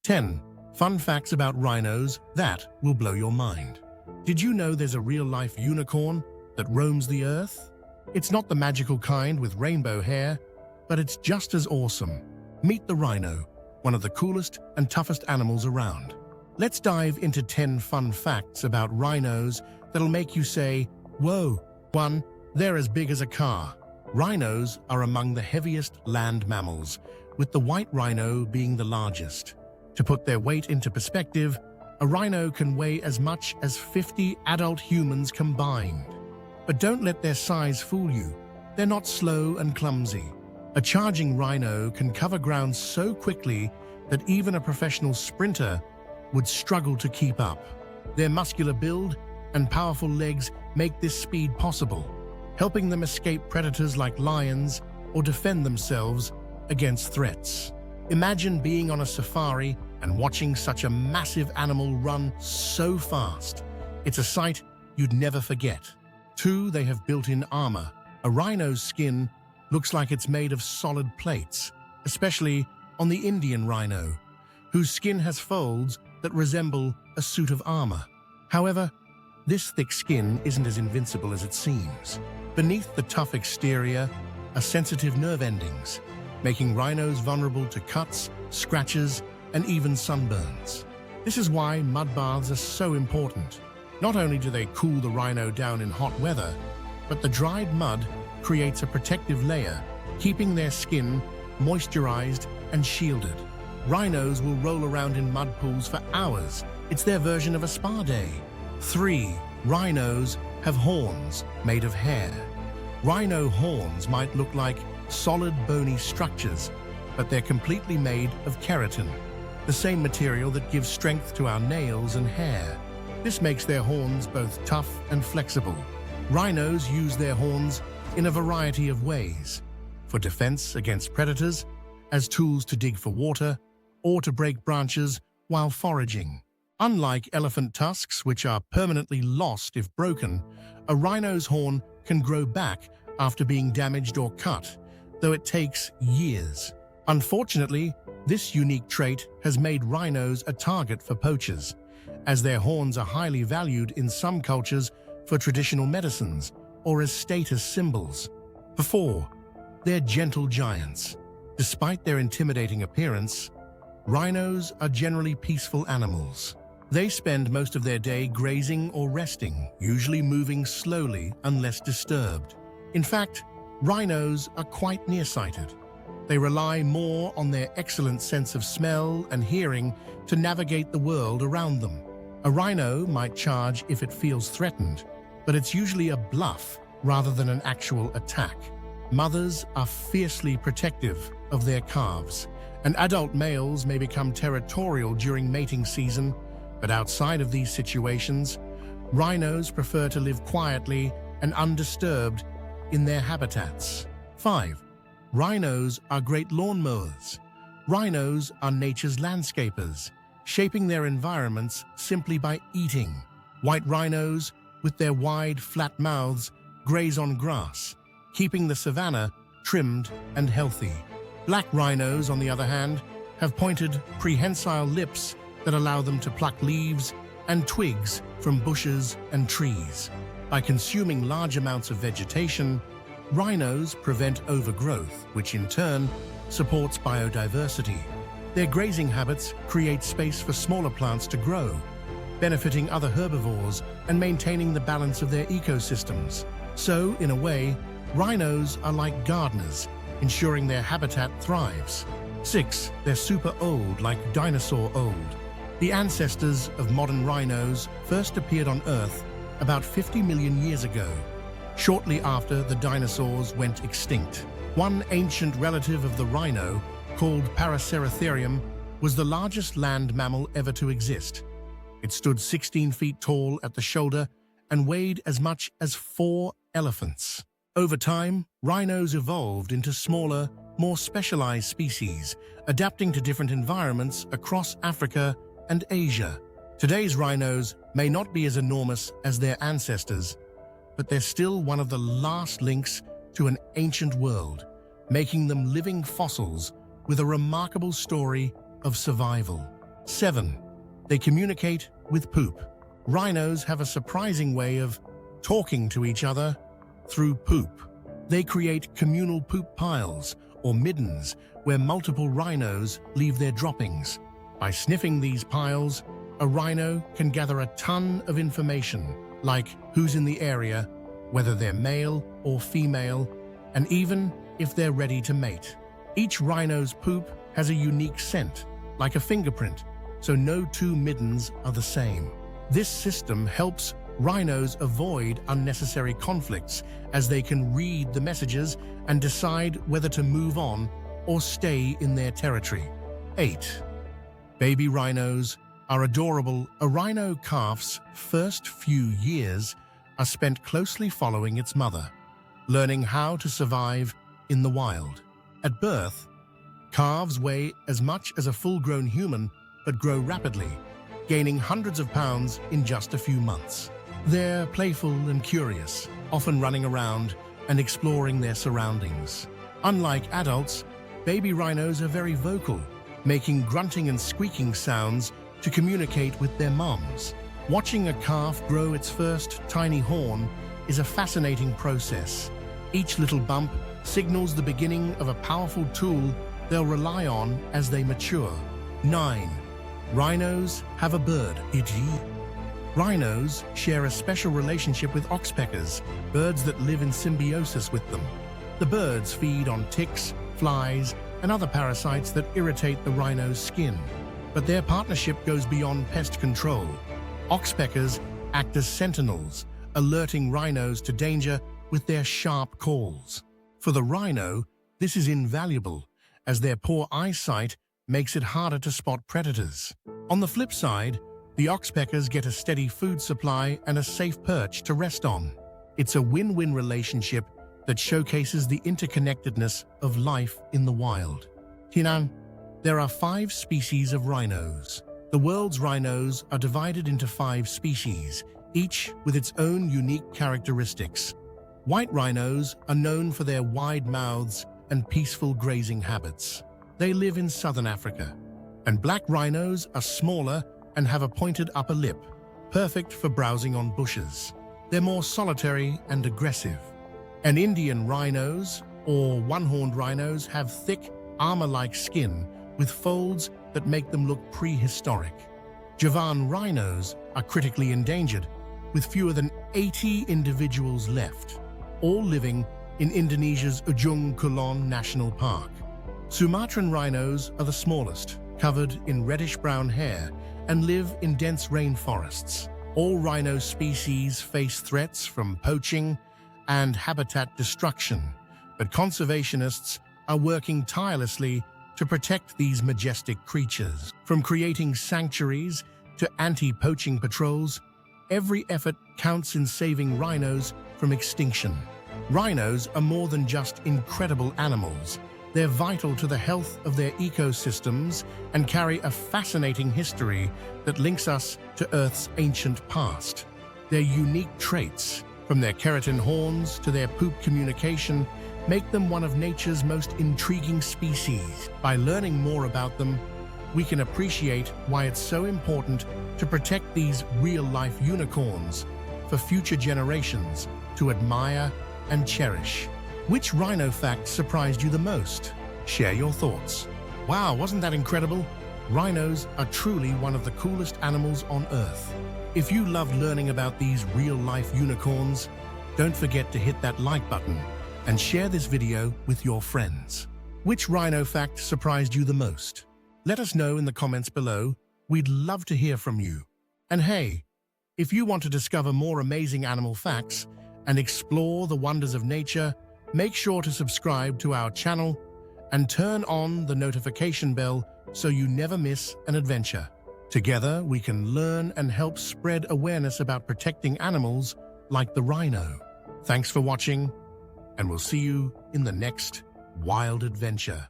10. Fun facts about rhinos that will blow your mind. Did you know there's a real-life unicorn that roams the earth? It's not the magical kind with rainbow hair, but it's just as awesome. Meet the rhino, one of the coolest and toughest animals around. Let's dive into 10 fun facts about rhinos that'll make you say, whoa. 1. They're as big as a car. Rhinos are among the heaviest land mammals, with the white rhino being the largest. To put their weight into perspective, a rhino can weigh as much as 50 adult humans combined. But don't let their size fool you. They're not slow and clumsy. A charging rhino can cover ground so quickly that even a professional sprinter would struggle to keep up. Their muscular build and powerful legs make this speed possible, helping them escape predators like lions or defend themselves against threats. Imagine being on a safari and watching such a massive animal run so fast. It's a sight you'd never forget. 2. They have built-in armor. A rhino's skin looks like it's made of solid plates, especially on the Indian rhino, whose skin has folds that resemble a suit of armor. However, this thick skin isn't as invincible as it seems. Beneath the tough exterior are sensitive nerve endings, making rhinos vulnerable to cuts, scratches, and even sunburns. This is why mud baths are so important. Not only do they cool the rhino down in hot weather, but the dried mud creates a protective layer, keeping their skin moisturized and shielded. Rhinos will roll around in mud pools for hours. It's their version of a spa day. 3. Rhinos have horns made of hair. Rhino horns might look like solid bony structures, but they're completely made of keratin, the same material that gives strength to our nails and hair. This makes their horns both tough and flexible. Rhinos use their horns in a variety of ways: for defense against predators, as tools to dig for water, or to break branches while foraging. Unlike elephant tusks, which are permanently lost if broken, a rhino's horn can grow back after being damaged or cut, though it takes years. Unfortunately, this unique trait has made rhinos a target for poachers, as their horns are highly valued in some cultures for traditional medicines or as status symbols. 4. They're gentle giants. Despite their intimidating appearance, rhinos are generally peaceful animals. They spend most of their day grazing or resting, usually moving slowly unless disturbed. In fact, rhinos are quite nearsighted. They rely more on their excellent sense of smell and hearing to navigate the world around them. A rhino might charge if it feels threatened, but it's usually a bluff rather than an actual attack. Mothers are fiercely protective of their calves, and adult males may become territorial during mating season, but outside of these situations, rhinos prefer to live quietly and undisturbed in their habitats. 5. Rhinos are great lawnmowers. Rhinos are nature's landscapers, shaping their environments simply by eating. White rhinos, with their wide, flat mouths, graze on grass, keeping the savanna trimmed and healthy. Black rhinos, on the other hand, have pointed, prehensile lips that allow them to pluck leaves and twigs from bushes and trees. By consuming large amounts of vegetation, rhinos prevent overgrowth, which in turn supports biodiversity. Their grazing habits create space for smaller plants to grow, benefiting other herbivores and maintaining the balance of their ecosystems. So, in a way, rhinos are like gardeners, ensuring their habitat thrives. 6. They're super old, like dinosaur old. The ancestors of modern rhinos first appeared on Earth about 50 million years ago, shortly after the dinosaurs went extinct. One ancient relative of the rhino, called Paraceratherium, was the largest land mammal ever to exist. It stood 16 feet tall at the shoulder and weighed as much as 4 elephants. Over time, rhinos evolved into smaller, more specialized species, adapting to different environments across Africa and Asia. Today's rhinos may not be as enormous as their ancestors, but they're still one of the last links to an ancient world, making them living fossils with a remarkable story of survival. 7. They communicate with poop. Rhinos have a surprising way of talking to each other through poop. They create communal poop piles or middens where multiple rhinos leave their droppings. By sniffing these piles, a rhino can gather a ton of information, like who's in the area, whether they're male or female, and even if they're ready to mate. Each rhino's poop has a unique scent, like a fingerprint, so no two middens are the same. This system helps rhinos avoid unnecessary conflicts as they can read the messages and decide whether to move on or stay in their territory. 8. Baby rhinos are adorable. A rhino calf's first few years are spent closely following its mother, learning how to survive in the wild. At birth, calves weigh as much as a full-grown human but grow rapidly, gaining hundreds of pounds in just a few months. They're playful and curious, often running around and exploring their surroundings. Unlike adults, baby rhinos are very vocal, making grunting and squeaking sounds to communicate with their moms. Watching a calf grow its first tiny horn is a fascinating process. Each little bump signals the beginning of a powerful tool they'll rely on as they mature. 9. Rhinos have a bird. Rhinos share a special relationship with oxpeckers, birds that live in symbiosis with them. The birds feed on ticks, flies, and other parasites that irritate the rhino's skin. But their partnership goes beyond pest control. Oxpeckers act as sentinels, alerting rhinos to danger with their sharp calls. For the rhino, this is invaluable, as their poor eyesight makes it harder to spot predators. On the flip side, the oxpeckers get a steady food supply and a safe perch to rest on. It's a win-win relationship that showcases the interconnectedness of life in the wild. Tinan, there are 5 species of rhinos. The world's rhinos are divided into 5 species, each with its own unique characteristics. White rhinos are known for their wide mouths and peaceful grazing habits. They live in southern Africa. And black rhinos are smaller and have a pointed upper lip, perfect for browsing on bushes. They're more solitary and aggressive. And Indian rhinos, or one-horned rhinos, have thick, armor-like skin with folds that make them look prehistoric. Javan rhinos are critically endangered, with fewer than 80 individuals left, all living in Indonesia's Ujung Kulon National Park. Sumatran rhinos are the smallest, covered in reddish-brown hair, and live in dense rainforests. All rhino species face threats from poaching and habitat destruction, but conservationists are working tirelessly to protect these majestic creatures. From creating sanctuaries to anti-poaching patrols, every effort counts in saving rhinos from extinction. Rhinos are more than just incredible animals. They're vital to the health of their ecosystems and carry a fascinating history that links us to Earth's ancient past. Their unique traits, from their keratin horns to their poop communication, make them one of nature's most intriguing species. By learning more about them, we can appreciate why it's so important to protect these real-life unicorns for future generations to admire and cherish. Which rhino fact surprised you the most? Share your thoughts. Wow, wasn't that incredible? Rhinos are truly one of the coolest animals on Earth. If you love learning about these real-life unicorns, don't forget to hit that like button and share this video with your friends. Which rhino fact surprised you the most? Let us know in the comments below. We'd love to hear from you. And hey, if you want to discover more amazing animal facts and explore the wonders of nature, make sure to subscribe to our channel and turn on the notification bell so you never miss an adventure. Together, we can learn and help spread awareness about protecting animals like the rhino. Thanks for watching, and we'll see you in the next wild adventure.